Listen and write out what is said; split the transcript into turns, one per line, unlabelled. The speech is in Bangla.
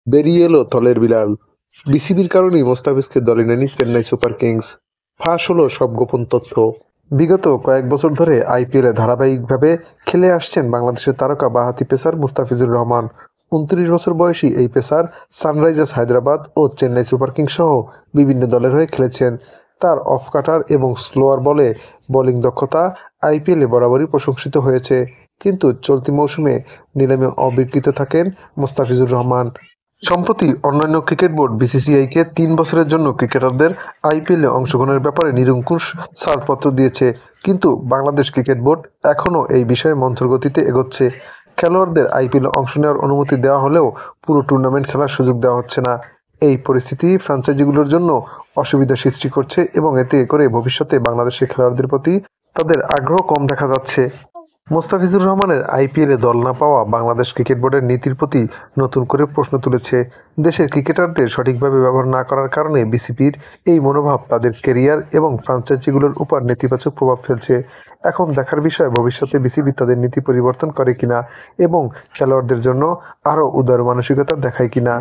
বেরিয়ে এলো দলের বিলাল। বিসিবির কারণেই মোস্তাফিজকে দলে নেয়নি চেন্নাই সুপার কিংস। ফাঁস হলো সব গোপন তথ্য। বিগত কয়েক বছর ধরে আইপিএলে ধারাবাহিকভাবে খেলে আসছেন বাংলাদেশের তারকা বাঁহাতি পেসার মুস্তাফিজুর রহমান। ২৯ বছর বয়সী এই পেসার সানরাইজার্স হায়দ্রাবাদ ও চেন্নাই সুপার কিংস সহ বিভিন্ন দলের হয়ে খেলেছেন। তার অফ কাটার এবং স্লোয়ার বলে বোলিং দক্ষতা আইপিএলে বরাবরই প্রশংসিত হয়েছে। কিন্তু চলতি মৌসুমে নিলামে অবিক্রিত থাকেন মোস্তাফিজুর রহমান। সম্প্রতি অন্যান্য ক্রিকেট বোর্ড বিসিসিআইকে ৩ বছরের জন্য ক্রিকেটারদের আইপিএলে অংশগ্রহণের ব্যাপারে নিরঙ্কুশ ছাড়পত্র দিয়েছে, কিন্তু বাংলাদেশ ক্রিকেট বোর্ড এখনও এই বিষয়ে মন্থর গতিতে এগোচ্ছে। খেলোয়াড়দের আইপিএলে অংশ নেওয়ার অনুমতি দেওয়া হলেও পুরো টুর্নামেন্ট খেলার সুযোগ দেওয়া হচ্ছে না। এই পরিস্থিতি ফ্র্যাঞ্চাইজিগুলোর জন্য অসুবিধা সৃষ্টি করছে এবং এতে করে ভবিষ্যতে বাংলাদেশের খেলোয়াড়দের প্রতি তাদের আগ্রহ কম দেখা যাচ্ছে। মোস্তাফিজুর রহমানের আইপিএলে দল না পাওয়া বাংলাদেশ ক্রিকেট বোর্ডের নীতির প্রতি নতুন করে প্রশ্ন তুলেছে। দেশের ক্রিকেটারদের সঠিকভাবে ব্যবহার না করার কারণে বিসিবির এই মনোভাব তাদের ক্যারিয়ার এবং ফ্র্যাঞ্চাইজিগুলোর উপর নেতিবাচক প্রভাব ফেলছে। এখন দেখার বিষয় ভবিষ্যতে বিসিবি তাদের নীতি পরিবর্তন করে কিনা এবং খেলোয়াড়দের জন্য আরও উদার মানসিকতা দেখায় কিনা।